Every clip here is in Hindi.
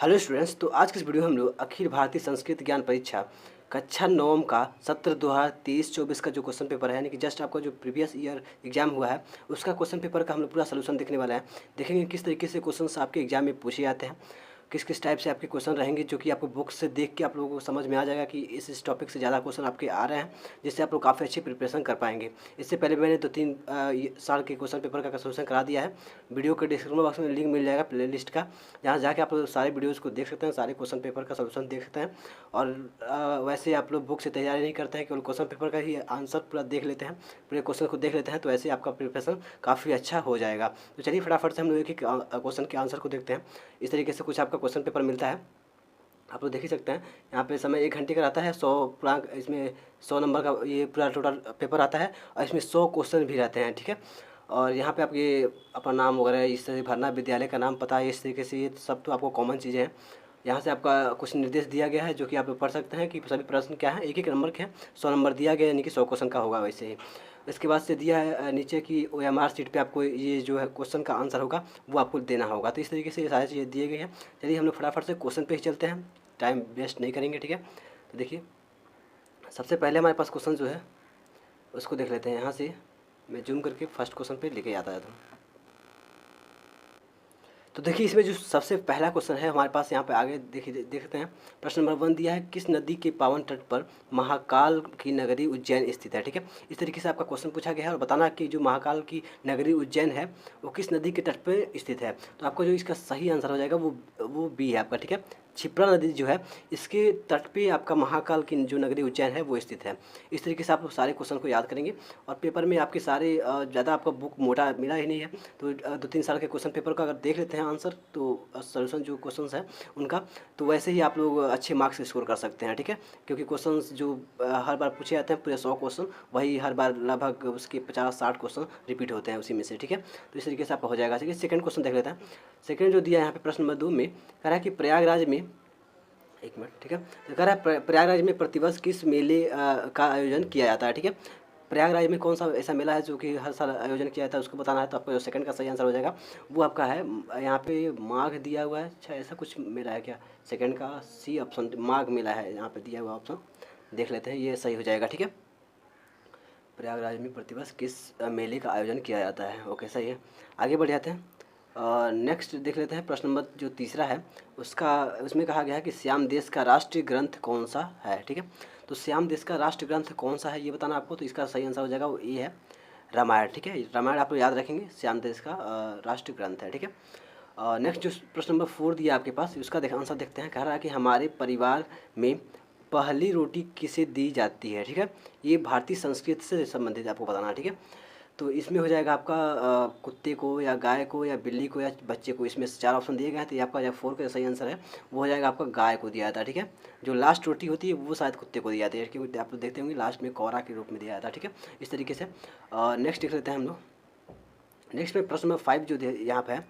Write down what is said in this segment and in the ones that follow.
Hello students. तो आज की इस वीडियो में हम लोग अखिल भारतीय संस्कृत ज्ञान परीक्षा कक्षा नवम का सत्र 2023-24 का जो क्वेश्चन पेपर है, यानी कि जस्ट आपका जो प्रीवियस ईयर एग्जाम हुआ है उसका क्वेश्चन पेपर का हम लोग पूरा सोल्यूशन देखने वाला है। देखेंगे किस तरीके से क्वेश्चन आपके एग्जाम में पूछे जाते हैं, किस किस टाइप से आपके क्वेश्चन रहेंगे, जो कि आपको बुक से देख के आप लोगों को समझ में आ जाएगा कि इस टॉपिक से ज़्यादा क्वेश्चन आपके आ रहे हैं, जिससे आप लोग काफ़ी अच्छी प्रिपरेशन कर पाएंगे। इससे पहले मैंने 2-3 साल के क्वेश्चन पेपर का सोल्यूशन करा दिया है। वीडियो के डिस्क्रिप्शन बॉक्स में लिंक मिल जाएगा प्लेलिस्ट का, जहाँ जाके आप लोग सारे वीडियोज़ को देख सकते हैं, सारे क्वेश्चन पेपर का सोल्यूशन देख सकते हैं। और वैसे आप लोग बुक से तैयारी नहीं करते हैं, केवल क्वेश्चन पेपर का ही आंसर पूरा देख लेते हैं, पूरे क्वेश्चन को देख लेते हैं, तो ऐसे आपका प्रिपरेशन काफ़ी अच्छा हो जाएगा। तो चलिए फटाफट से हम लोग एक एक क्वेश्चन के आंसर को देखते हैं। इस तरीके से कुछ आपका क्वेश्चन पेपर मिलता है, आप लोग देख ही सकते हैं। यहाँ पे समय 1 घंटे का रहता है। 100 पूरा इसमें 100 नंबर का ये पूरा टोटल पेपर आता है, और इसमें 100 क्वेश्चन भी रहते हैं, ठीक है। और यहाँ पे आप ये अपना नाम वगैरह इस तरह भरना, विद्यालय का नाम, पता है, इस तरीके से ये सब तो आपको कॉमन चीज़ें हैं। यहाँ से आपका कुछ निर्देश दिया गया है, जो कि आप लोग पढ़ सकते हैं कि सभी प्रश्न क्या है, एक एक नंबर के हैं। 100 नंबर दिया गया है, यानी कि 100 क्वेश्चन का होगा वैसे ही। इसके बाद से दिया है नीचे की OMR शीट पे आपको ये जो है क्वेश्चन का आंसर होगा वो आपको देना होगा। तो इस तरीके से ये सारी चीज़ें दिए गई हैं। चलिए हम लोग फटाफट से क्वेश्चन पे ही चलते हैं, टाइम वेस्ट नहीं करेंगे, ठीक है। तो देखिए सबसे पहले हमारे पास क्वेश्चन जो है उसको देख लेते हैं। यहाँ से मैं जूम करके फर्स्ट क्वेश्चन पे लेके आता था। तो देखिए इसमें जो सबसे पहला क्वेश्चन है हमारे पास, यहाँ पे आगे देखिए देखते हैं। प्रश्न नंबर 1 दिया है, किस नदी के पावन तट पर महाकाल की नगरी उज्जैन स्थित है, ठीक है। इस तरीके से आपका क्वेश्चन पूछा गया है, और बताना कि जो महाकाल की नगरी उज्जैन है वो किस नदी के तट पर स्थित है। तो आपको जो इसका सही आंसर हो जाएगा वो बी है आपका, ठीक है। क्षिप्रा नदी जो है इसके तट पे आपका महाकाल की जो नगरी उज्जैन है वो स्थित है। इस तरीके से आप सारे क्वेश्चन को याद करेंगे, और पेपर में आपके सारे ज़्यादा आपका बुक मोटा मिला ही नहीं है, तो 2-3 साल के क्वेश्चन पेपर का अगर देख लेते हैं आंसर, तो सोल्यूशन जो क्वेश्चन है उनका, तो वैसे ही आप लोग अच्छे मार्क्स स्कोर कर सकते हैं, ठीक है। क्योंकि क्वेश्चन जो हर बार पूछे जाते हैं पूरे 100 क्वेश्चन, वही हर बार लगभग उसके 50-60 क्वेश्चन रिपीट होते हैं उसी में से, ठीक है। तो इस तरीके से आपका हो जाएगा। चलिए सेकंड क्वेश्चन देख लेते हैं। सेकंड जो दिया है यहाँ पे प्रश्न नंबर 2 में, कह रहा है कि प्रयागराज में, एक मिनट, ठीक है। तो कह रहा है प्रयागराज में प्रतिवर्ष किस मेले का आयोजन किया जाता है, ठीक है। प्रयागराज में कौन सा ऐसा मेला है जो कि हर साल आयोजन किया जाता है, उसको बताना है। तो आपका जो सेकंड का सही आंसर हो जाएगा वो आपका है, यहाँ पे माघ दिया हुआ है। अच्छा ऐसा कुछ मेला है क्या? सेकंड का सी ऑप्शन माघ मेला है यहाँ पे दिया हुआ ऑप्शन, देख लेते हैं, ये सही हो जाएगा, ठीक है। प्रयागराज में प्रतिवर्ष किस मेले का आयोजन किया जाता है, ओके सही है। आगे बढ़ जाते हैं। नेक्स्ट देख लेते हैं। प्रश्न नंबर जो तीसरा है उसमें कहा गया है कि श्याम देश का राष्ट्रीय ग्रंथ कौन सा है, ठीक है। तो श्याम देश का राष्ट्रीय ग्रंथ कौन सा है ये बताना आपको। तो इसका सही आंसर हो जाएगा वो ए है, रामायण, ठीक है। रामायण आप लोग याद रखेंगे, श्याम देश का राष्ट्रीय ग्रंथ है, ठीक है। नेक्स्ट जो प्रश्न नंबर 4 दिया आपके पास, उसका आंसर देखते हैं। कह रहा है कि हमारे परिवार में पहली रोटी किसे दी जाती है, ठीक है। ये भारतीय संस्कृति से संबंधित आपको बताना है, ठीक है। तो इसमें हो जाएगा आपका कुत्ते को या गाय को या बिल्ली को या बच्चे को। इसमें से 4 ऑप्शन दिए गए हैं, तो ये आपका जो 4 का सही आंसर है वो हो जाएगा आपका गाय को दिया जाता है, ठीक है। जो लास्ट रोटी होती है वो शायद कुत्ते को दी जाती है, क्योंकि आप लोग देखते होंगे लास्ट में कौरा के रूप में दिया जाता है, ठीक है। इस तरीके से नेक्स्ट देख लेते हैं हम लोग। नेक्स्ट में प्रश्न नंबर 5 जो यहाँ पे है,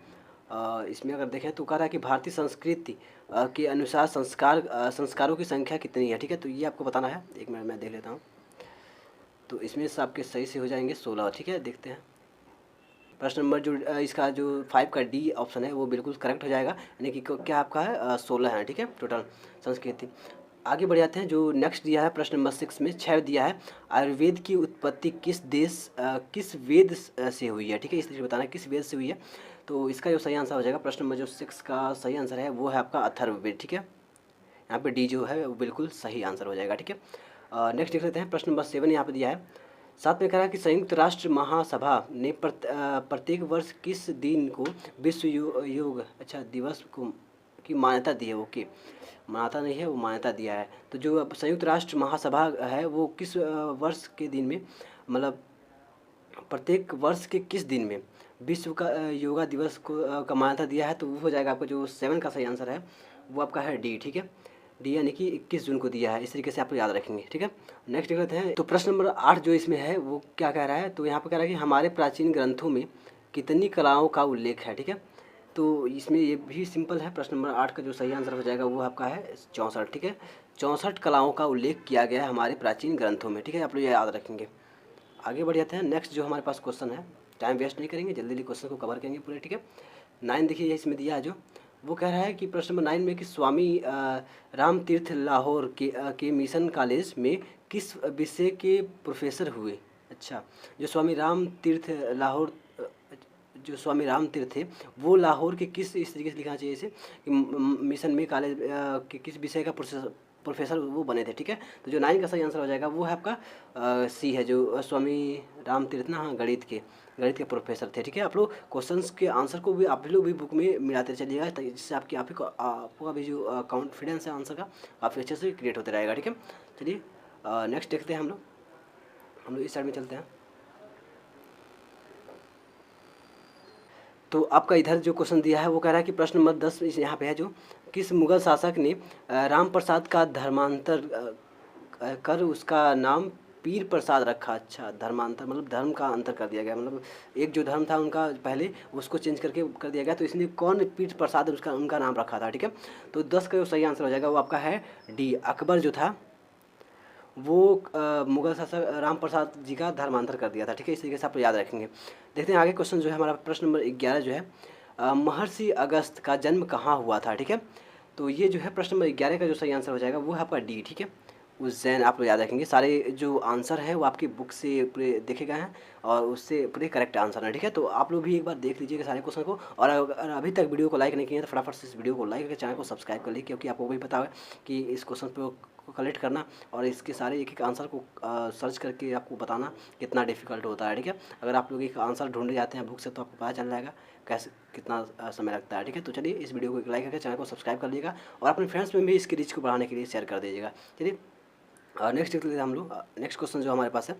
इसमें अगर देखें तो कह रहा है कि भारतीय संस्कृति के अनुसार संस्कारों की संख्या कितनी है, ठीक है। तो ये आपको बताना है। एक मिनट मैं देख लेता हूँ। तो इसमें से आपके सही से हो जाएंगे 16, ठीक है। देखते हैं प्रश्न नंबर जो इसका जो 5 का डी ऑप्शन है वो बिल्कुल करेक्ट हो जाएगा, यानी कि क्या आपका है 16 है, ठीक है, टोटल संस्कृति। आगे बढ़ जाते हैं। जो नेक्स्ट दिया है प्रश्न नंबर 6 में 6 दिया है, आयुर्वेद की उत्पत्ति किस वेद से हुई है, ठीक है। इस तरीके से बताना है किस वेद से हुई है। तो इसका जो सही आंसर हो जाएगा, प्रश्न नंबर जो 6 का सही आंसर है वो है आपका अथर्ववेद, ठीक है। यहाँ पे डी जो है वो बिल्कुल सही आंसर हो जाएगा, ठीक है। नेक्स्ट देख लेते हैं। प्रश्न नंबर 7 यहाँ पे दिया है। साथ में कह रहा है कि संयुक्त राष्ट्र महासभा ने प्रत्येक वर्ष किस दिन को विश्व योग दिवस को की मान्यता दी है, ओके, मान्यता नहीं है वो मान्यता दिया है। तो जो अब संयुक्त राष्ट्र महासभा है वो किस वर्ष के दिन में, मतलब प्रत्येक वर्ष के किस दिन में विश्व का योगा दिवस को का मान्यता दिया है। तो वो हो जाएगा आपका जो 7 का सही आंसर है वो आपका है डी, ठीक है। डी यानी कि 21 जून को दिया है। इस तरीके से आप लोग याद रखेंगे, ठीक है। नेक्स्ट देख लेते हैं। तो प्रश्न नंबर 8 जो इसमें है वो क्या कह रहा है। तो यहाँ पर कह रहा है कि हमारे प्राचीन ग्रंथों में कितनी कलाओं का उल्लेख है, ठीक है। तो इसमें ये भी सिंपल है। प्रश्न नंबर 8 का जो सही आंसर हो जाएगा वो आपका है 64, ठीक है। 64 कलाओं का उल्लेख किया गया है हमारे प्राचीन ग्रंथों में, ठीक है। आप लोग ये याद रखेंगे। आगे बढ़ जाते हैं। नेक्स्ट जो हमारे पास क्वेश्चन है, टाइम वेस्ट नहीं करेंगे, जल्दी जल्दी क्वेश्चन को कवर करेंगे पूरे, ठीक है। 9 देखिए इसमें दिया है जो वो कह रहा है कि प्रश्न नंबर 9 में कि स्वामी राम तीर्थ लाहौर के मिशन कॉलेज में किस विषय के प्रोफेसर हुए। अच्छा, जो स्वामी राम तीर्थ लाहौर जो स्वामी राम तीर्थ थे वो लाहौर के किस, इस तरीके से लिखना चाहिए इसे कि मिशन में कॉलेज के किस विषय का प्रोफेसर वो बने थे। ठीक है, तो जो 9 का सही आंसर हो जाएगा वो है आपका सी है, जो स्वामी राम तीर्थ ना, हाँ, गणित के प्रोफेसर थे। ठीक है, आप लोग क्वेश्चंस के आंसर को भी आप लोग भी बुक में मिलाते चलिएगा, जिससे आपका भी जो कॉन्फिडेंस है आंसर का काफ़ी अच्छे से क्रिएट होते रहेगा। ठीक है, चलिए नेक्स्ट देखते हैं हम लोग इस साइड में चलते हैं। तो आपका इधर जो क्वेश्चन दिया है वो कह रहा है कि प्रश्न नंबर 10 यहाँ पे है, जो किस मुगल शासक ने राम प्रसाद का धर्मांतर कर उसका नाम पीर प्रसाद रखा। अच्छा, धर्मांतर मतलब धर्म का अंतर कर दिया गया, मतलब एक जो धर्म था उनका पहले उसको चेंज करके कर दिया गया, तो इसलिए कौन पीर प्रसाद उनका नाम रखा था। ठीक है, तो 10 का जो सही आंसर हो जाएगा वो आपका है डी, अकबर जो था वो मुगल शासक राम प्रसाद जी का धर्मांतर कर दिया था। ठीक है, इस तरीके से आप याद रखेंगे। देखते हैं आगे क्वेश्चन जो है हमारा प्रश्न नंबर 11 जो है महर्षि अगस्त का जन्म कहाँ हुआ था। ठीक है, तो ये जो है प्रश्न नंबर 11 का जो सही आंसर हो जाएगा वो है आपका डी। ठीक है, उज्जैन। आप लोग याद रखेंगे, सारे जो आंसर हैं वो आपकी बुक से पूरे देखे गए हैं और उससे पूरे करेक्ट आंसर है। ठीक है, तो आप लोग भी एक बार देख लीजिएगा सारे क्वेश्चन को, और अगर अभी तक वीडियो को लाइक नहीं किए तो फटाफट से इस वीडियो को लाइक करके चैनल को सब्सक्राइब कर लीजिए, क्योंकि आपको भी पता है कि इस क्वेश्चन को कलेक्ट करना और इसके सारे एक एक आंसर को सर्च करके आपको बताना कितना डिफिकल्ट होता है। ठीक है, अगर आप लोग एक आंसर ढूंढे जाते हैं बुक से तो आपको पता चल जाएगा कैसे कितना समय लगता है। ठीक है, तो चलिए इस वीडियो को एक लाइक करके चैनल को सब्सक्राइब कर लीजिएगा और अपने फ्रेंड्स में भी इसकी रीच को बढ़ाने के लिए शेयर कर दीजिएगा। चलिए नेक्स्ट देख लेते हैं हम लोग। नेक्स्ट क्वेश्चन जो हमारे पास है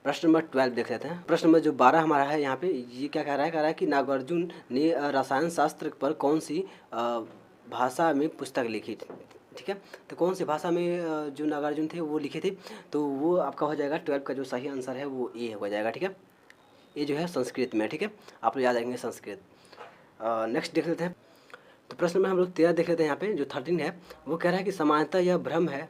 प्रश्न नंबर 12 देख लेते हैं। प्रश्न नंबर जो 12 हमारा है यहाँ पे, ये क्या कह रहा है कि नागार्जुन ने रसायन शास्त्र पर कौन सी भाषा में पुस्तक लिखी थी। ठीक है, तो कौन सी भाषा में जो नागार्जुन थे वो लिखे थे, तो वो आपका हो जाएगा 12 का जो सही आंसर है वो ए हो जाएगा। ठीक है, ये जो है संस्कृत में। ठीक है, आप लोग याद रखेंगे संस्कृत। नेक्स्ट देख लेते हैं। तो प्रश्न में हम लोग 13 देख लेते हैं। यहाँ पे जो 13 है वो कह रहा है कि समानता यह भ्रम है।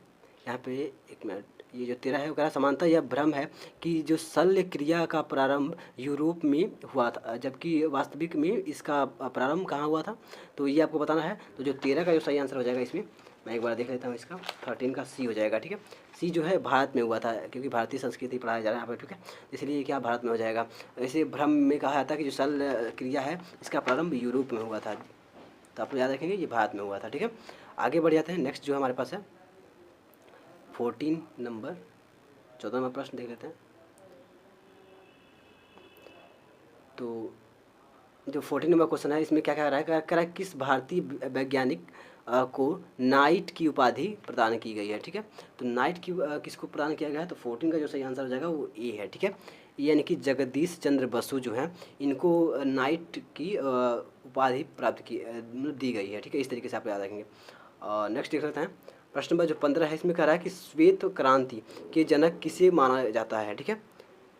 यहाँ पे एक मिनट, ये जो 13 है वो कह रहा है समानता यह भ्रम है कि जो शल्य क्रिया का प्रारंभ यूरोप में हुआ था, जबकि वास्तविक में इसका प्रारंभ कहाँ हुआ था, तो ये आपको बताना है। तो जो 13 का जो सही आंसर हो जाएगा इसमें, मैं एक बार देख लेता हूँ, इसका 13 का सी हो जाएगा। ठीक है, सी जो है भारत में हुआ था, क्योंकि भारतीय संस्कृति पढ़ाया जा रहा है यहाँ पर। ठीक है, इसलिए क्या भारत में हो जाएगा। ऐसे भ्रम में कहा जाता है कि जो शल्य क्रिया है इसका प्रारंभ यूरोप में हुआ था, तो आप लोग याद रखेंगे ये भारत में हुआ था। ठीक है, आगे बढ़ जाते हैं। नेक्स्ट जो हमारे पास है 14 नंबर 14वां प्रश्न देख लेते हैं। तो जो 14 नंबर क्वेश्चन है इसमें क्या कह रहा है, कह रहा है किस भारतीय वैज्ञानिक को नाइट की उपाधि प्रदान की गई है। ठीक है, तो नाइट की किसको प्रदान किया गया है, तो 14 का जो सही आंसर हो जाएगा वो ए है। ठीक है, यानी कि जगदीश चंद्र बसु जो हैं इनको नाइट की उपाधि प्राप्त की मतलब दी गई है। ठीक है, इस तरीके से आप याद रखेंगे। नेक्स्ट देख लेते हैं। प्रश्न नंबर जो 15 है इसमें कह रहा है कि श्वेत क्रांति के जनक किसे माना जाता है। ठीक है,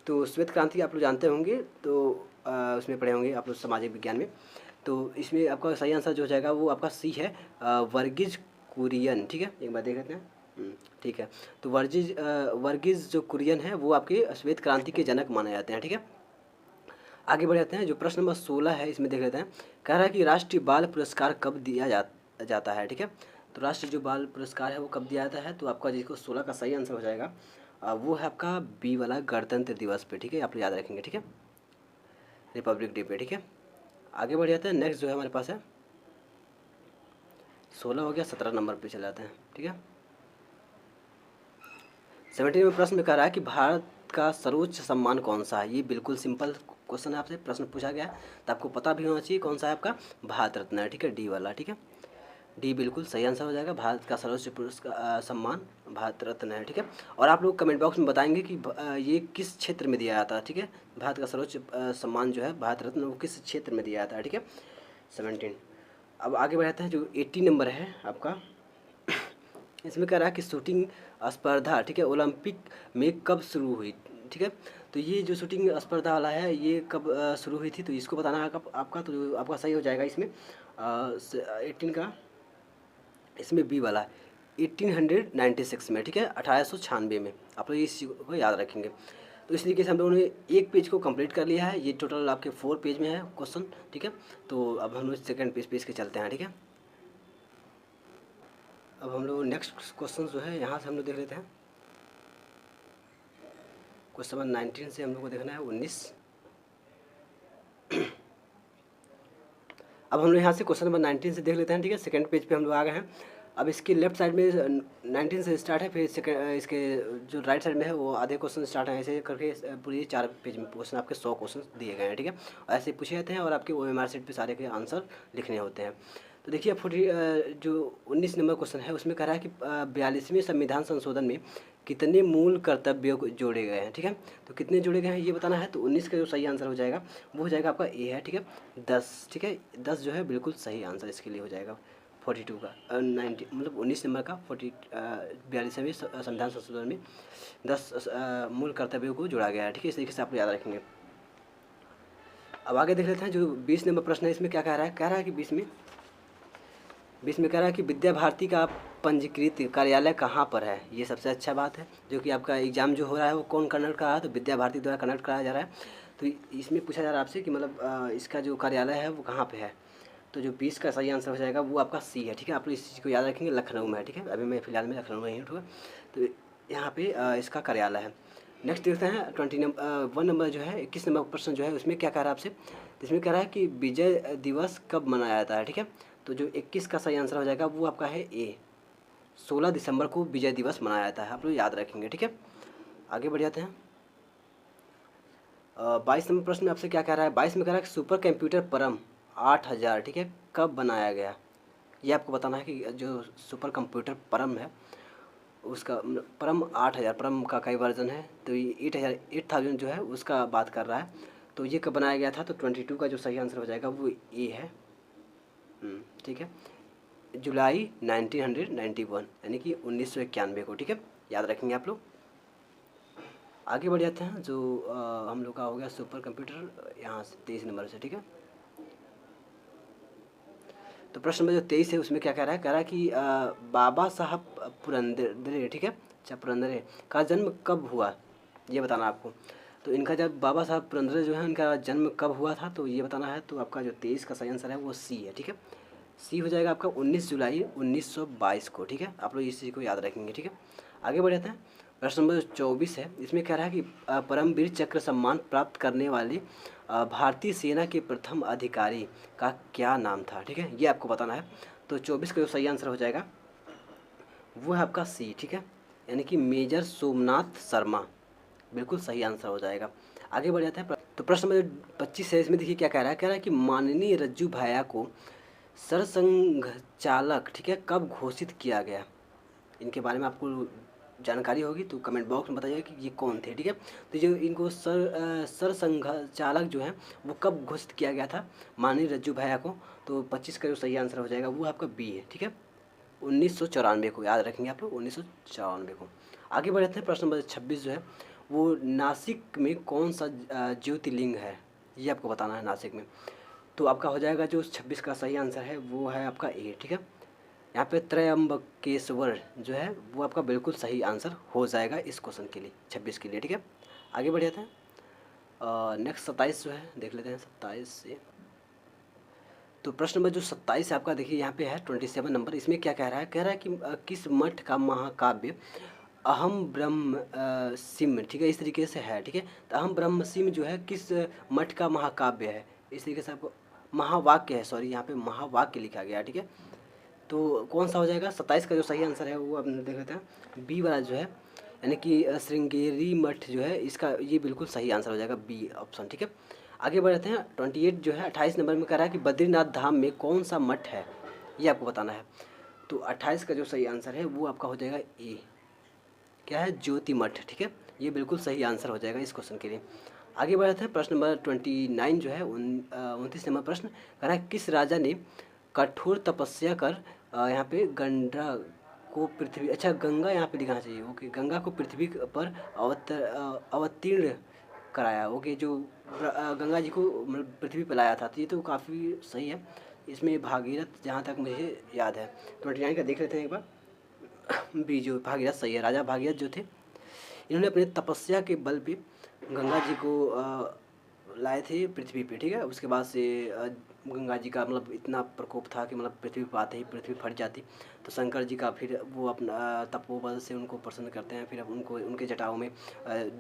तो श्वेत क्रांति आप लोग जानते होंगे, तो उसमें पढ़े होंगे आप लोग सामाजिक विज्ञान में। तो इसमें आपका सही आंसर जो हो जाएगा वो आपका सी है, वर्गीज कुरियन। ठीक है, एक बार देख लेते हैं। ठीक है, तो वर्गीज जो कुरियन है वो आपके श्वेत क्रांति के जनक माने जाते हैं। ठीक है, आगे बढ़ जाते हैं। जो प्रश्न नंबर 16 है इसमें देख लेते हैं। कह रहा है कि राष्ट्रीय बाल पुरस्कार कब दिया जाता है। ठीक है, तो राष्ट्रीय जो बाल पुरस्कार है वो कब दिया जाता है, तो आपका जिसको 16 का सही आंसर हो जाएगा वो है आपका बी वाला गणतंत्र दिवस पे। ठीक है, आप याद रखेंगे। ठीक है, रिपब्लिक डे पे। ठीक है, आगे बढ़ जाते हैं। नेक्स्ट जो है हमारे पास है 16 हो गया, 17 नंबर पे चले जाते हैं। ठीक है, 17 में प्रश्न में कह रहा है कि भारत का सर्वोच्च सम्मान कौन सा है। ये बिल्कुल सिंपल क्वेश्चन है, आपसे प्रश्न पूछा गया है तो आपको पता भी होना चाहिए कौन सा है आपका भारत रत्न है। ठीक है, डी वाला। ठीक है, डी बिल्कुल सही आंसर हो जाएगा। भारत का सर्वोच्च पुरस्कार सम्मान भारत रत्न है। ठीक है, और आप लोग कमेंट बॉक्स में बताएंगे कि ये किस क्षेत्र में दिया जाता है। ठीक है, भारत का सर्वोच्च सम्मान जो है भारत रत्न वो किस क्षेत्र में दिया जाता है। ठीक है, 17। अब आगे बढ़ाते हैं। जो 80 नंबर है आपका इसमें कह रहा है कि शूटिंग स्पर्धा, ठीक है, ओलंपिक में कब शुरू हुई। ठीक है, तो ये जो शूटिंग स्पर्धा वाला है ये कब शुरू हुई थी, तो इसको बताना है आपका। तो आपका सही हो जाएगा इसमें 18 का, इसमें बी वाला 1896 में। ठीक है, 1896 में। आप लोग इस चीज़ को याद रखेंगे। तो इस तरीके से हम लोगों ने एक पेज को कंप्लीट कर लिया है। ये टोटल आपके 4 पेज में है क्वेश्चन। ठीक है, तो अब हम लोग सेकंड पेज पे इसके चलते हैं। ठीक है, अब हम लोग नेक्स्ट क्वेश्चन जो है यहाँ से हम लोग देख लेते हैं। क्वेश्चन नंबर 19 से हम लोग को देखना है 19। अब हम लोग यहाँ से क्वेश्चन नंबर 19 से देख लेते हैं, ठीक है। सेकंड पेज पे हम लोग आ गए हैं। अब इसकी लेफ्ट साइड में 19 से स्टार्ट है, फिर सेकंड इसके जो राइट साइड में है वो आधे क्वेश्चन स्टार्ट है। ऐसे करके पूरी 4 पेज में क्वेश्चन आपके 100 क्वेश्चन दिए गए हैं, ठीक है। ऐसे पूछे जाते हैं और आपके OMR शीट पे सारे के आंसर लिखने होते हैं। तो देखिए 40 जो 19 नंबर क्वेश्चन है उसमें कह रहा है कि 42वें संविधान संशोधन में कितने मूल कर्तव्य जोड़े गए हैं, ठीक है। तो कितने जोड़े गए हैं ये बताना है। तो 19 का जो सही आंसर हो जाएगा वो हो जाएगा आपका ए है, ठीक है। 10, ठीक है, 10 जो है बिल्कुल सही आंसर इसके लिए हो जाएगा। 42 का 90 मतलब 19 नंबर का 42वें संविधान संशोधन में 10 मूल कर्तव्यों को जोड़ा गया है, ठीक है। इस तरीके से आप याद रखेंगे। अब आगे देख लेते हैं। जो 20 नंबर प्रश्न है इसमें क्या कह रहा है। कह रहा है कि 20 में कह रहा है कि विद्या भारती का पंजीकृत कार्यालय कहाँ पर है। ये सबसे अच्छा बात है, जो कि आपका एग्जाम जो हो रहा है वो कौन कंडक्ट कर रहा है, तो विद्या भारती द्वारा कंडक्ट कराया जा रहा है। तो इसमें पूछा जा रहा है आपसे कि मतलब इसका जो कार्यालय है वो कहाँ पे है। तो जो 20 का सही आंसर हो जाएगा वो आपका सी है, ठीक है। आप लोग इस चीज़ को याद रखेंगे, लखनऊ में है, ठीक है। अभी मैं फिलहाल में लखनऊ में ही हूँ, तो यहाँ पे इसका कार्यालय है। नेक्स्ट देखते हैं 1 नंबर जो है 21 नंबर प्रश्न जो है उसमें क्या कह रहा है आपसे। इसमें कह रहा है कि विजय दिवस कब मनाया जाता है, ठीक है। तो जो 21 का सही आंसर हो जाएगा वो आपका है ए। 16 दिसंबर को विजय दिवस मनाया जाता है, आप लोग याद रखेंगे, ठीक है। आगे बढ़ जाते हैं। 22 नंबर प्रश्न में आपसे क्या कह रहा है। 22 में कह रहा है कि सुपर कंप्यूटर परम 8000, ठीक है, कब बनाया गया। ये आपको बताना है कि जो सुपर कंप्यूटर परम है उसका परम 8000, परम का कई वर्जन है, तो ये 8000 जो है उसका बात कर रहा है। तो ये कब बनाया गया था। तो 22 का जो सही आंसर हो जाएगा वो ए है, ठीक है। जुलाई 1991 यानी कि 1991 को, ठीक है, याद रखेंगे आप लोग। आगे बढ़ जाते हैं। जो हम लोग का हो गया सुपर कंप्यूटर यहाँ से 23 नंबर से, ठीक है। तो प्रश्न नंबर जो 23 है उसमें क्या कह रहा है। कह रहा है कि बाबा साहब पुरंदरे, ठीक है, अच्छा पुरंदरे का जन्म कब हुआ ये बताना आपको। तो इनका जब बाबा साहब पुरंदरे जो है इनका जन्म कब हुआ था तो ये बताना है। तो आपका जो 23 का सही आंसर है वो सी है, ठीक है। सी हो जाएगा आपका 19 जुलाई 1922 को, ठीक है। आप लोग इस चीज़ को याद रखेंगे, ठीक है। आगे बढ़ जाते हैं। प्रश्न नंबर 24 है इसमें कह रहा है कि परमवीर चक्र सम्मान प्राप्त करने वाले भारतीय सेना के प्रथम अधिकारी का क्या नाम था, ठीक है, ये आपको बताना है। तो 24 का जो सही आंसर हो जाएगा वो है आपका सी, ठीक है, यानी कि मेजर सोमनाथ शर्मा, बिल्कुल सही आंसर हो जाएगा। आगे बढ़ जाते हैं। तो प्रश्न नंबर 25 है इसमें देखिए क्या कह रहा है। कह रहा है कि माननीय रज्जू भाया को सरसंघ चालक, ठीक है, कब घोषित किया गया। इनके बारे में आपको जानकारी होगी तो कमेंट बॉक्स में बताइए कि ये कौन थे, ठीक है। तो जो इनको सरसंघ चालक जो है वो कब घोषित किया गया था माननीय रज्जू भाया को। तो 25 का जो सही आंसर हो जाएगा वो आपका बी है, ठीक है। 1994 को, याद रखेंगे आप लोग 1994 को। आगे बढ़ते हैं। प्रश्न नंबर 26 जो है वो नासिक में कौन सा ज्योतिर्लिंग है ये आपको बताना है नासिक में। तो आपका हो जाएगा जो 26 का सही आंसर है वो है आपका ए, ठीक है। यहाँ पे त्रयंबकेश्वर जो है वो आपका बिल्कुल सही आंसर हो जाएगा इस क्वेश्चन के लिए 26 के लिए, ठीक है। आगे बढ़ जाते हैं। नेक्स्ट 27 जो है देख लेते हैं 27 से। तो प्रश्न नंबर जो 27 है आपका देखिए यहाँ पे है 27 नंबर। इसमें क्या कह रहा है। कह रहा है कि किस मठ का महाकाव्य अहम ब्रह्म सिम, ठीक है, इस तरीके से है, ठीक है। तो अहम ब्रह्म सिम जो है किस मठ का महाकाव्य है, इस तरीके से आपको महावाक्य है, सॉरी यहाँ पे महावाक्य लिखा गया है, ठीक है। तो कौन सा हो जाएगा 27 का जो सही आंसर है वो आप देख लेते हैं। बी वाला जो है यानी कि श्रृंगेरी मठ जो है इसका ये बिल्कुल सही आंसर हो जाएगा बी ऑप्शन, ठीक है। आगे बढ़ते हैं। 28 जो है 28 नंबर में कह रहा है कि बद्रीनाथ धाम में कौन सा मठ है ये आपको बताना है। तो 28 का जो सही आंसर है वो आपका हो जाएगा ए, क्या है, ज्योति मठ, ठीक है। ये बिल्कुल सही आंसर हो जाएगा इस क्वेश्चन के लिए। आगे बढ़ते हैं। प्रश्न नंबर 29 जो है 29 नंबर प्रश्न कह रहा है किस राजा ने कठोर तपस्या कर यहाँ पे गंगा को पृथ्वी, अच्छा गंगा यहाँ पे दिखाना चाहिए, ओके, गंगा को पृथ्वी पर अवतीर्ण कराया, ओके, जो गंगा जी को मतलब पृथ्वी पर लाया था। तो ये तो काफ़ी सही है। इसमें भागीरथ जहाँ तक मुझे याद है 29 का देख लेते हैं एक बार। बी जो भागीरथ सही है। राजा भागीरथ जो थे इन्होंने अपने तपस्या के बल पे गंगा जी को लाए थे पृथ्वी पे, ठीक है। उसके बाद से गंगा जी का मतलब इतना प्रकोप था कि मतलब पृथ्वी पर आते ही पृथ्वी फट जाती, तो शंकर जी का फिर वो अपना तपोबल से उनको प्रसन्न करते हैं, फिर अब उनको उनके जटाओं में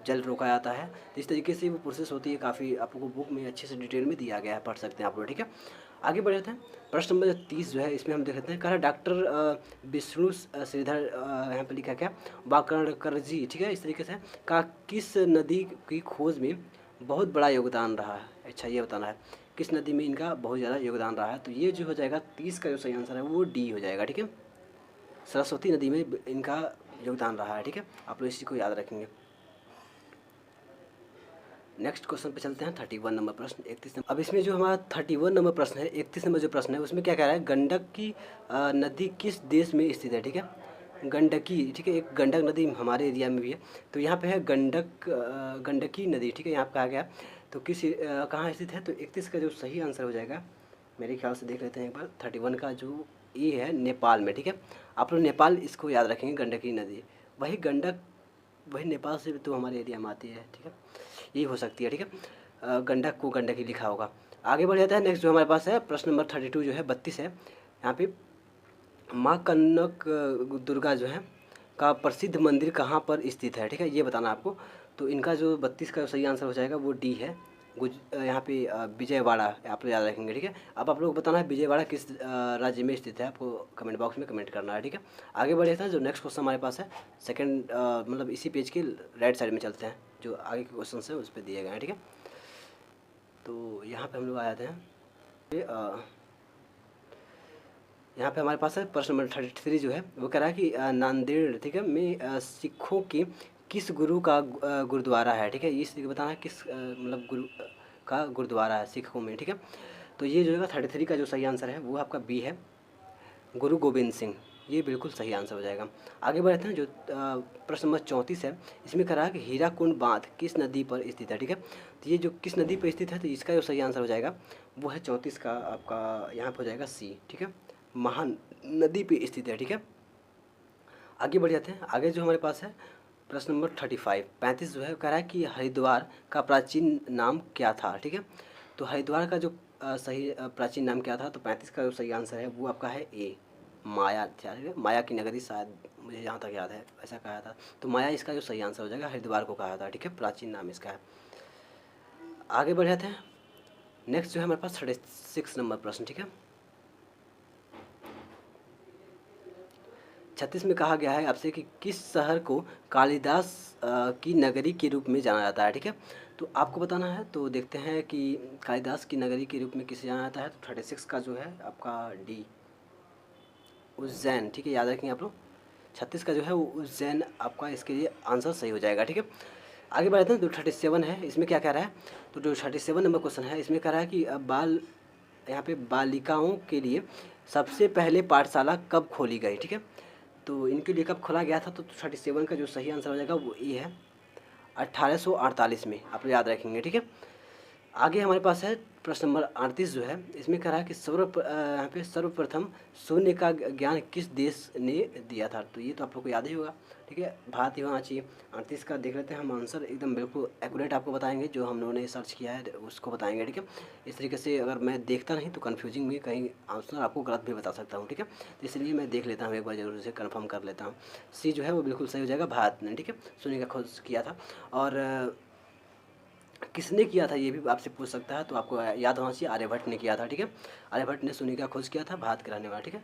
जल रोका जाता है। तो इस तरीके से वो प्रोसेस होती है, काफ़ी आपको बुक में अच्छे से डिटेल में दिया गया है, पढ़ सकते हैं आप लोग, ठीक है। आगे बढ़ जाते हैं। प्रश्न नंबर 30 जो है इसमें हम देखते हैं, कह रहा डॉक्टर विष्णु श्रीधर, यहाँ पे लिखा क्या, वाकणकर जी, ठीक है, इस तरीके से का किस नदी की खोज में बहुत बड़ा योगदान रहा है। अच्छा, ये बताना है किस नदी में इनका बहुत ज़्यादा योगदान रहा है। तो ये जो हो जाएगा 30 का जो सही आंसर है वो डी हो जाएगा, ठीक है। सरस्वती नदी में इनका योगदान रहा है, ठीक है, आप लोग इसी को याद रखेंगे। नेक्स्ट क्वेश्चन पे चलते हैं, 31 नंबर प्रश्न, 31 नंबर। अब इसमें जो हमारा 31 नंबर प्रश्न है, 31 नंबर जो प्रश्न है उसमें क्या कह रहा है, गंडक की नदी किस देश में स्थित है, ठीक है। गंडकी, ठीक है, एक गंडक नदी हमारे एरिया में भी है। तो यहाँ पे है गंडकी नदी, ठीक है, यहाँ पे कहा गया। तो किस कहाँ स्थित है, तो 31 का जो सही आंसर हो जाएगा मेरे ख्याल से, देख लेते हैं एक बार, 31 का जो ए है नेपाल में, ठीक है। आप लोग नेपाल इसको याद रखेंगे, गंडकी नदी, वही गंडक वही नेपाल से तो हमारे एरिया में आती है, ठीक है, ये हो सकती है, ठीक है। गंडक को गंडकी लिखा होगा। आगे बढ़ जाता है। नेक्स्ट जो हमारे पास है प्रश्न नंबर 32 जो है 32 है, यहाँ पे माँ कनक दुर्गा जो है का प्रसिद्ध मंदिर कहाँ पर स्थित है, ठीक है, ये बताना आपको। तो इनका जो 32 का सही आंसर हो जाएगा वो डी है, यहाँ पे विजयवाड़ा, आप लोग याद रखेंगे, ठीक है। अब आप लोग को बताना है विजयवाड़ा किस राज्य में स्थित है, आपको कमेंट बॉक्स में कमेंट करना है, ठीक है। आगे बढ़े था जो नेक्स्ट क्वेश्चन हमारे पास है, सेकंड मतलब इसी पेज के राइट साइड में चलते हैं, जो आगे के क्वेश्चन हैं उस पर दिए गए हैं, ठीक है। तो यहाँ पे हम लोग आ जाते हैं, यहाँ पे हमारे पास है प्रश्न नंबर 33 जो है वो कह रहा है कि नांदेड़, ठीक है, में सिखों के किस गुरु का गुरुद्वारा है, ठीक है, ये इसलिए बताना है किस मतलब गुरु का गुरुद्वारा है सिखों में, ठीक है। तो ये जो है 33 का जो सही आंसर है वो आपका बी है, गुरु गोविंद सिंह, ये बिल्कुल सही आंसर हो जाएगा। आगे बढ़ते हैं जो प्रश्न नंबर 34 है, इसमें कह रहा है कि हीराकुंड बांध किस नदी पर स्थित है, ठीक है। तो ये जो किस नदी पर स्थित है, तो इसका जो सही आंसर हो जाएगा वो है 34 का आपका यहाँ पर हो जाएगा सी, ठीक है, महान नदी पे स्थित है, ठीक है। आगे बढ़ जाते हैं। आगे जो हमारे पास है प्रश्न नंबर 35 जो है कह रहा है कि हरिद्वार का प्राचीन नाम क्या था, ठीक है। तो हरिद्वार का जो सही प्राचीन नाम क्या था, तो 35 का जो सही आंसर है वो आपका है ए, माया, ठीक है, माया की नगरी, शायद मुझे जहाँ तक याद है ऐसा कहा था। तो माया इसका जो सही आंसर हो जाएगा, हरिद्वार को कहा था, ठीक है, प्राचीन नाम इसका है। आगे बढ़ जाते हैं। नेक्स्ट जो है हमारे पास 36 नंबर प्रश्न, ठीक है। 36 में कहा गया है आपसे कि किस शहर को कालिदास की नगरी के रूप में जाना जाता है, ठीक है। तो आपको बताना है, तो देखते हैं कि कालिदास की नगरी के रूप में किसे जाना जाता है। तो 36 का जो है आपका डी, उज्जैन, ठीक है, याद रखेंगे आप लोग। 36 का जो है वो उज्जैन आपका इसके लिए आंसर सही हो जाएगा, ठीक है। आगे बढ़ते हैं। जो 37 है इसमें क्या कह रहा है, तो जो 37 नंबर क्वेश्चन है इसमें कह रहा है कि यहाँ पे बालिकाओं के लिए सबसे पहले पाठशाला कब खोली गई, ठीक है। तो इनके लिए कब खोला गया था, तो 37 का जो सही आंसर हो जाएगा वो ये है, 1848 में, आप लोग याद रखेंगे, ठीक है। आगे हमारे पास है प्रश्न नंबर 38 जो है, इसमें कह रहा है कि यहाँ पे सर्वप्रथम शून्य का ज्ञान किस देश ने दिया था। तो ये तो आप लोग को याद ही होगा, ठीक है, भारत ही होना चाहिए। 38 का देख लेते हैं हम आंसर, एकदम बिल्कुल एक्यूरेट आपको बताएंगे, जो हम लोगों ने सर्च किया है उसको बताएंगे, ठीक है। इस तरीके से अगर मैं देखता नहीं तो कन्फ्यूजिंग में कहीं आंसर आपको गलत भी बता सकता हूँ, ठीक है। तो इसलिए मैं देख लेता हूँ एक बार जरूर से कन्फर्म कर लेता हूँ। सी जो है वो बिल्कुल सही हो जाएगा, भारत ने, ठीक है, शून्य का खोज किया था। और किसने किया था ये भी आपसे पूछ सकता है, तो आपको याद होना चाहिए आर्यभट्ट ने किया था, ठीक है। आर्यभट्ट ने शून्य का खोज किया था, भारत के रहने वाला, ठीक है,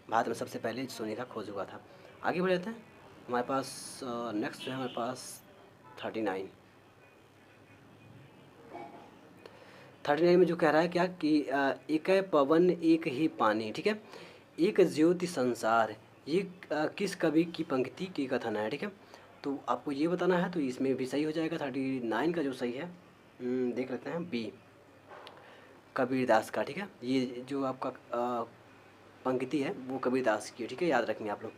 भारत में सबसे पहले शून्य का खोज हुआ था। आगे बढ़ जाते हैं। हमारे पास नेक्स्ट जो है हमारे पास 39 में जो कह रहा है क्या कि एक है पवन एक ही पानी, ठीक है, एक ज्योति संसार, ये किस कवि की पंक्ति की कथन है, ठीक है। तो आपको ये बताना है, तो इसमें भी सही हो जाएगा। 39 का जो सही है देख लेते हैं, बी, कबीरदास का, ठीक है। ये जो आपका पंक्ति है वो कबीरदास की है, ठीक है, याद रखेंगे आप लोग।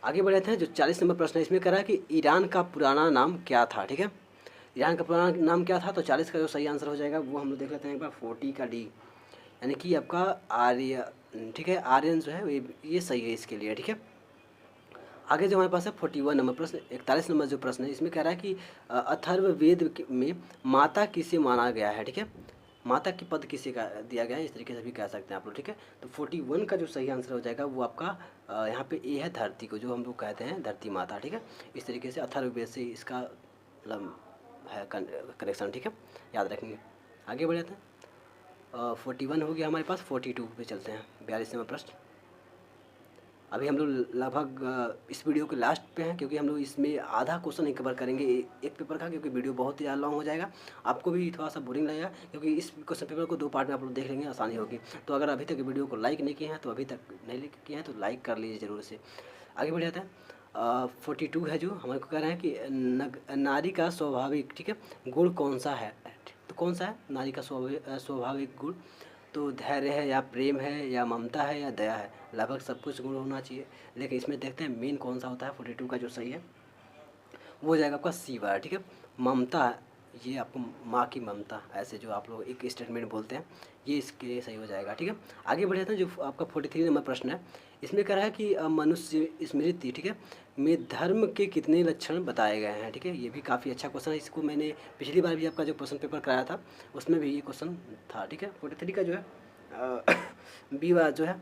आगे बढ़ जाते हैं। जो 40 नंबर प्रश्न है इसमें कह रहा है कि ईरान का पुराना नाम क्या था, ठीक है। ईरान का पुराना नाम क्या था, तो 40 का जो सही आंसर हो जाएगा वो हम लोग देख लेते हैं एक बार, 40 का डी, यानी कि आपका आर्य, ठीक है, आर्यन जो है ये सही है इसके लिए, ठीक है। आगे जो हमारे पास है 41 नंबर प्रश्न, 41 नंबर जो प्रश्न है इसमें कह रहा है कि अथर्ववेद में माता किसे माना गया है, ठीक है। माता की पद किसे का दिया गया है, इस तरीके से भी कह सकते हैं आप लोग, ठीक है। तो 41 का जो सही आंसर हो जाएगा वो आपका यहाँ पे ए है, धरती को जो हम लोग कहते हैं धरती माता, ठीक है। इस तरीके से अथर्ववेद से इसका मतलब है करेक्शन, ठीक है, याद रखेंगे। आगे बढ़ जाते हैं। 41 हो गया हमारे पास, 42 पे चलते हैं, 42वां प्रश्न। अभी हम लोग लगभग इस वीडियो के लास्ट पे हैं, क्योंकि हम लोग इसमें आधा क्वेश्चन ही कवर करेंगे एक पेपर का, क्योंकि वीडियो बहुत ही ज़्यादा लॉन्ग हो जाएगा, आपको भी थोड़ा सा बोरिंग लगेगा, क्योंकि इस क्वेश्चन पेपर को 2 पार्ट में आप लोग देख लेंगे, आसानी होगी। तो अगर अभी तक वीडियो को लाइक नहीं किए हैं, तो अभी तक नहीं किए हैं तो लाइक कर लीजिए ज़रूर से। आगे बढ़ जाते हैं। 42 है जो हमारे को कह रहे हैं कि नारी का स्वाभाविक, ठीक है, गुण कौन सा है। तो कौन सा है नारी का स्वाभाविक गुण, तो धैर्य है या प्रेम है या ममता है या दया है। लगभग सब कुछ गुण होना चाहिए, लेकिन इसमें देखते हैं मेन कौन सा होता है। 42 का जो सही है वो हो जाएगा आपका सी वाला, ठीक है। ममता, ये आपको माँ की ममता, ऐसे जो आप लोग एक स्टेटमेंट बोलते हैं, ये इसके लिए सही हो जाएगा, ठीक है। आगे बढ़े हैं, जो आपका 43 नंबर प्रश्न है, इसमें कह रहा है कि मनुष्य स्मृति, ठीक है, में धर्म के कितने लक्षण बताए गए हैं, ठीक है। ये भी काफ़ी अच्छा क्वेश्चन है, इसको मैंने पिछली बार भी आपका जो क्वेश्चन पेपर कराया था उसमें भी ये क्वेश्चन था, ठीक है। 43 का जो है बी वाला जो है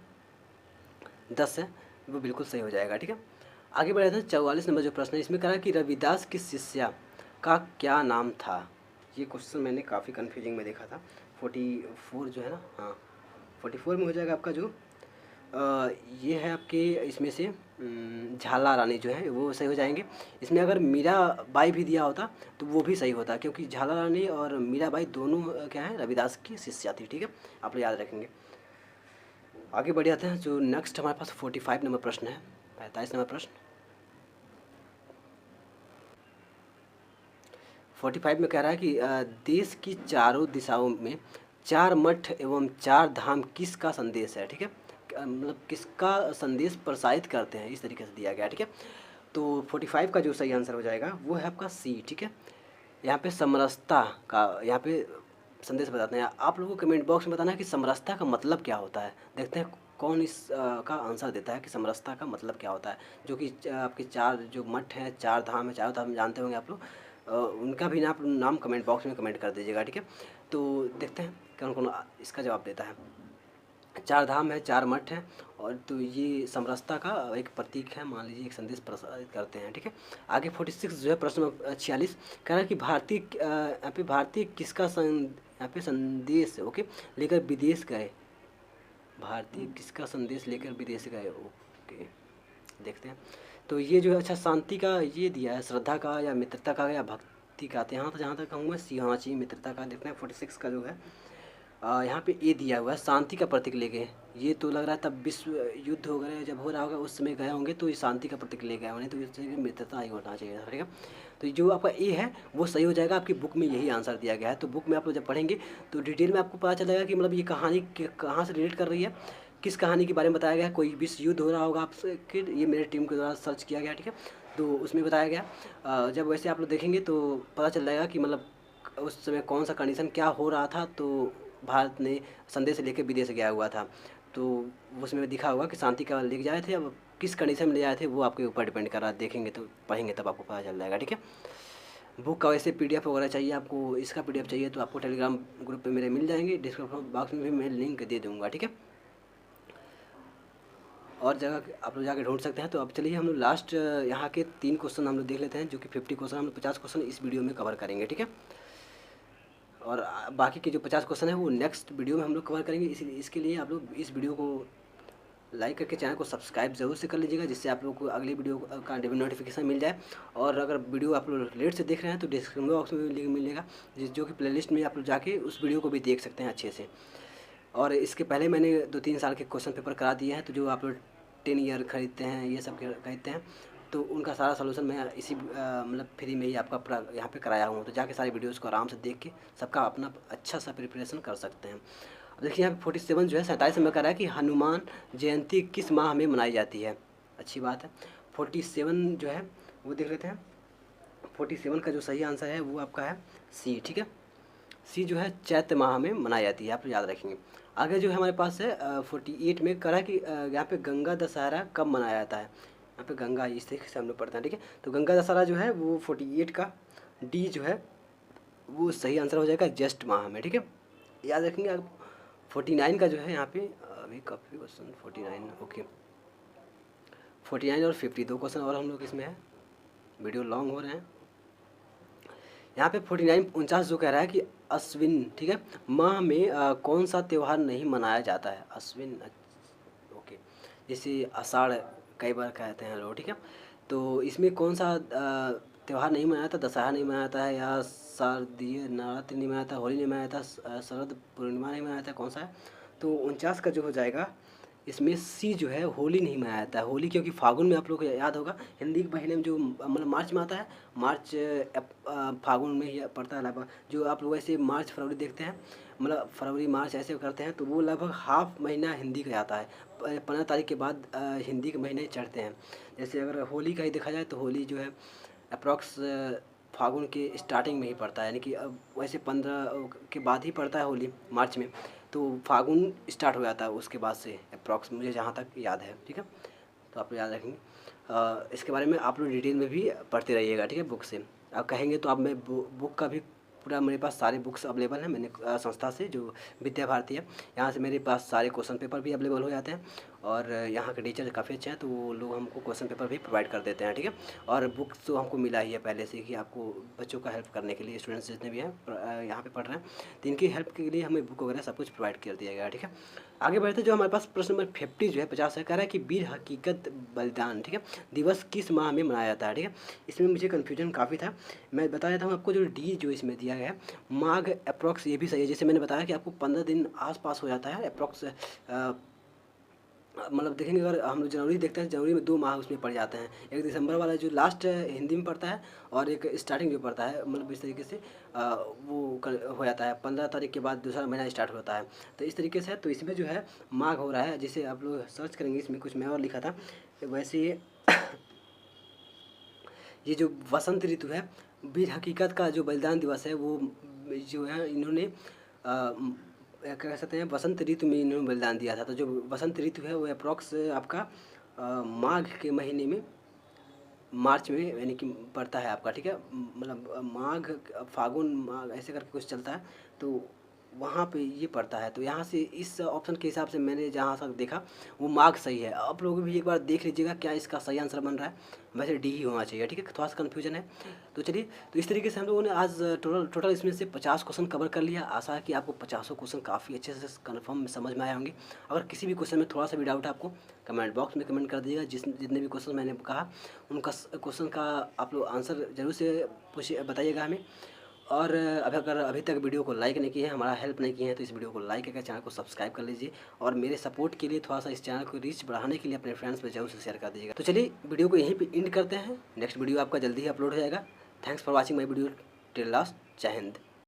10 है, वो बिल्कुल सही हो जाएगा, ठीक है। आगे बढ़े थे 44 नंबर जो प्रश्न है, इसमें कह रहा है कि रविदास की शिष्या का क्या नाम था। ये क्वेश्चन मैंने काफ़ी कन्फ्यूजिंग में देखा था। 44 जो है ना, हाँ 44 में हो जाएगा आपका जो ये है आपके इसमें से झाला रानी जो है वो सही हो जाएंगे। इसमें अगर मीराबाई भी दिया होता तो वो भी सही होता, क्योंकि झाला रानी और मीराबाई दोनों क्या है रविदास की शिष्या थी, ठीक है, आप लोग याद रखेंगे। आगे बढ़ जाते हैं, जो नेक्स्ट हमारे पास 45 नंबर प्रश्न है, 45 नंबर प्रश्न। 45 में कह रहा है कि देश की चारों दिशाओं में 4 मठ एवं 4 धाम किसका संदेश है, ठीक है, मतलब किसका संदेश प्रसारित करते हैं, इस तरीके से दिया गया, ठीक है। तो 45 का जो सही आंसर हो जाएगा वो है आपका सी, ठीक है। यहाँ पे समरसता का यहाँ पे संदेश बताते हैं। आप लोगों को कमेंट बॉक्स में बताना है कि समरसता का मतलब क्या होता है। देखते हैं कौन इस का आंसर देता है कि समरसता का मतलब क्या होता है। जो कि आपके 4 जो मठ हैं, 4 धाम है, चारों धाम जानते होंगे आप लोग, उनका भी नाम कमेंट बॉक्स में कमेंट कर दीजिएगा, ठीक है। तो देखते हैं कौन कौन इसका जवाब देता है। 4 धाम है, 4 मठ हैं, और तो ये समरसता का एक प्रतीक है, मान लीजिए एक संदेश प्रसारित करते हैं, ठीक है। आगे 46 जो है प्रश्न 46 कह रहा है कि भारतीय यहाँ पे भारतीय किसका यहाँ पे संदेश ओके लेकर विदेश गए। भारतीय किसका संदेश लेकर विदेश गए, ओके देखते हैं। तो ये जो है अच्छा शांति का ये दिया है, श्रद्धा का या मित्रता का या भक्ति का, तो यहाँ तो जहाँ तक कहूँगा सी होना चाहिए, मित्रता का। देखते हैं 46 का जो है यहाँ पे ए दिया हुआ है, शांति का प्रतीक ले गए। ये तो लग रहा है तब विश्व युद्ध हो गए जब हो रहा होगा उस समय गए होंगे, तो ये शांति का प्रतीक ले गए होंगे, तो इससे मित्रता ही होना चाहिए, ठीक है। तो जो आपका ए है वो सही हो जाएगा, आपकी बुक में यही आंसर दिया गया है। तो बुक में आप लोग जब पढ़ेंगे तो डिटेल में आपको पता चलेगा कि मतलब ये कहानी कहाँ से रिलेट कर रही है, किस कहानी के बारे में बताया गया है। कोई विश्व युद्ध हो रहा होगा आपसे, ये मेरे टीम के द्वारा सर्च किया गया, ठीक है, तो उसमें बताया गया। जब वैसे आप लोग देखेंगे तो पता चल जाएगा कि मतलब उस समय कौन सा कंडीशन क्या हो रहा था, तो भारत ने संदेश लेकर विदेश गया हुआ था, तो उसमें दिखा होगा कि शांति का लेके जाए थे। अब किस कंडीशन में ले आए थे वो आपके ऊपर डिपेंड कर रहा है, देखेंगे तो पढ़ेंगे तब आपको पता चल जाएगा, ठीक है। बुक का वैसे पीडीएफ वगैरह चाहिए आपको, इसका पीडीएफ चाहिए तो आपको टेलीग्राम ग्रुप पे मेरे मिल जाएंगे, डिस्क्रिप्शन बॉक्स में भी मैं लिंक दे दूँगा, ठीक है। और जगह आप लोग जाके ढूंढ सकते हैं। तो अब चलिए हम लोग लास्ट यहाँ के 3 क्वेश्चन हम लोग देख लेते हैं, जो कि 50 क्वेश्चन, हम लोग 50 क्वेश्चन इस वीडियो में कवर करेंगे, ठीक है। और बाकी के जो 50 क्वेश्चन है वो नेक्स्ट वीडियो में हम लोग कवर करेंगे। इसके लिए आप लोग इस वीडियो को लाइक करके चैनल को सब्सक्राइब ज़रूर से कर लीजिएगा, जिससे आप लोग को अगली वीडियो का नोटिफिकेशन मिल जाए। और अगर वीडियो आप लोग लेट से देख रहे हैं तो डिस्क्रिप्शन बॉक्स में लिंक मिलेगा, जो कि प्लेलिस्ट में आप लोग जाके उस वीडियो को भी देख सकते हैं अच्छे से। और इसके पहले मैंने 2-3 साल के क्वेश्चन पेपर करा दिए हैं, तो जो आप लोग 10 ईयर खरीदते हैं, ये सब खरीदते हैं, तो उनका सारा सलूशन मैं इसी मतलब फ्री में ही आपका यहाँ पे कराया हूँ। तो जाके सारी वीडियोस को आराम से देख के सबका अपना अच्छा सा प्रिपरेशन कर सकते हैं। अब देखिए यहाँ पे 47 जो है 47 में कह रहा है कि हनुमान जयंती किस माह में मनाई जाती है। अच्छी बात है। 47 जो है वो देख लेते हैं। 47 का जो सही आंसर है वो आपका है सी, ठीक है। सी जो है चैत्र माह में मनाई जाती है, आप याद रखेंगे। आगे जो है हमारे पास है 48 में कह रहा है कि यहाँ पे गंगा दशहरा कब मनाया जाता है। यहाँ पे गंगा इस तरीके से हम लोग पढ़ते हैं, ठीक है। तो गंगा दशहरा जो है वो 48 का डी जो है वो सही आंसर हो जाएगा ज्येष्ठ माह में, ठीक है। याद रखेंगे आप। 49 का जो है यहाँ पे अभी काफ़ी क्वेश्चन 49 ओके 49 और 50 दो क्वेश्चन और हम लोग इसमें है, वीडियो लॉन्ग हो रहे हैं। यहाँ पे 49 जो कह रहा है कि अश्विन, ठीक है, माह में कौन सा त्यौहार नहीं मनाया जाता है? अश्विन ओके, जैसे आषाढ़ कई बार कहते हैं लोग, ठीक है। तो इसमें कौन सा त्यौहार नहीं मनाया जाता? दशहरा नहीं मनाया जाता है, या शारदीय नवरात्रि नहीं मनाया जाता, होली नहीं मनाया जाता, शरद पूर्णिमा नहीं मनाया जाता, कौन सा है? तो 49 का जो हो जाएगा इसमें सी जो है, होली नहीं मनाया जाता है। होली क्योंकि फागुन में, आप लोग को याद होगा, हिंदी के महीने में जो मतलब मार्च में आता है, मार्च फागुन में ही पड़ता है लगभग। जो आप लोग ऐसे मार्च फरवरी देखते हैं, मतलब फरवरी मार्च ऐसे करते हैं, तो वो लगभग हाफ महीना हिंदी का आता है। 15 तारीख के बाद हिंदी के महीने चढ़ते हैं। जैसे अगर होली का ही देखा जाए तो होली जो है अप्रॉक्स फागुन के स्टार्टिंग में ही पड़ता है, यानी कि अब वैसे 15 के बाद ही पड़ता है होली मार्च में, तो फागुन स्टार्ट हो जाता है उसके बाद से अप्रॉक्स, मुझे जहाँ तक याद है, ठीक है। तो आप लोग याद रखेंगे। इसके बारे में आप लोग डिटेल में भी पढ़ते रहिएगा, ठीक है, बुक से। आप कहेंगे तो आप मैं बुक का भी पूरा, मेरे पास सारे बुक्स अवेलेबल हैं, मैंने संस्था से जो विद्या भारती है, यहाँ से मेरे पास सारे क्वेश्चन पेपर भी अवेलेबल हो जाते हैं। और यहाँ के टीचर काफ़ी अच्छे हैं, तो वो लोग हमको क्वेश्चन पेपर भी प्रोवाइड कर देते हैं, ठीक है। और बुक्स तो हमको मिला ही है पहले से कि आपको बच्चों का हेल्प करने के लिए, स्टूडेंट्स जितने भी हैं यहाँ पे पढ़ रहे हैं, तो इनकी हेल्प के लिए हमें बुक वगैरह सब कुछ प्रोवाइड कर दिया गया है, ठीक है। आगे बढ़ते जो हमारे पास प्रश्न नंबर 50 जो है 50 है, कह रहा है कि वीर हकीकत बलिदान, ठीक है, दिवस किस माह में मनाया जाता है? ठीक है, इसमें मुझे कन्फ्यूजन काफ़ी था, मैं बता देता हूँ आपको। जो डी जो इसमें दिया गया है माघ अप्रॉक्स, ये भी सही है। जैसे मैंने बताया कि आपको 15 दिन आसपास हो जाता है अप्रॉक्स, मतलब देखेंगे अगर हम लोग जनवरी देखते हैं, जनवरी में 2 माह उसमें पड़ जाते हैं। एक दिसंबर वाला जो लास्ट हिंदी में पड़ता है, और एक स्टार्टिंग जो पड़ता है, मतलब इस तरीके से हो जाता है 15 तारीख के बाद दूसरा महीना स्टार्ट होता है। तो इस तरीके से, तो इसमें जो है माघ हो रहा है, जिसे आप लोग सर्च करेंगे, इसमें कुछ मैं और लिखा था वैसे ये जो वसंत ऋतु है, वीर हकीकत का जो बलिदान दिवस है, वो जो है इन्होंने कह सकते हैं वसंत ऋतु में इन्होंने बलिदान दिया था। तो जो वसंत ऋतु है वो अप्रॉक्स आपका माघ के महीने में, मार्च में यानी कि पड़ता है आपका, ठीक है, मतलब माघ फागुन माघ ऐसे करके कुछ चलता है, तो वहाँ पे ये पड़ता है। तो यहाँ से इस ऑप्शन के हिसाब से मैंने जहाँ तक देखा वो मार्क सही है। आप लोग भी एक बार देख लीजिएगा क्या इसका सही आंसर बन रहा है। वैसे डी ही होना चाहिए, ठीक है, थोड़ा सा कन्फ्यूजन है। तो चलिए, तो इस तरीके से हम लोगों ने आज टोटल इसमें से 50 क्वेश्चन कवर कर लिया। आशा है कि आपको 50 क्वेश्चन काफ़ी अच्छे से कन्फर्म समझ में आए होंगे। अगर किसी भी क्वेश्चन में थोड़ा सा भी डाउट है आपको, कमेंट बॉक्स में कमेंट कर दीजिएगा। जितने भी क्वेश्चन मैंने कहा उनका क्वेश्चन का आप लोग आंसर जरूर से पूछिए, बताइएगा हमें। और अगर अभी तक वीडियो को लाइक नहीं किए हैं, हमारा हेल्प नहीं किए हैं, तो इस वीडियो को लाइक करके चैनल को सब्सक्राइब कर लीजिए। और मेरे सपोर्ट के लिए थोड़ा सा इस चैनल को रीच बढ़ाने के लिए अपने फ्रेंड्स में जरूर से शेयर कर दीजिएगा। तो चलिए वीडियो को यहीं पे एंड करते हैं। नेक्स्ट वीडियो आपका जल्दी ही अपलोड हो जाएगा। Thanks for watching my video till last. जय हिंद।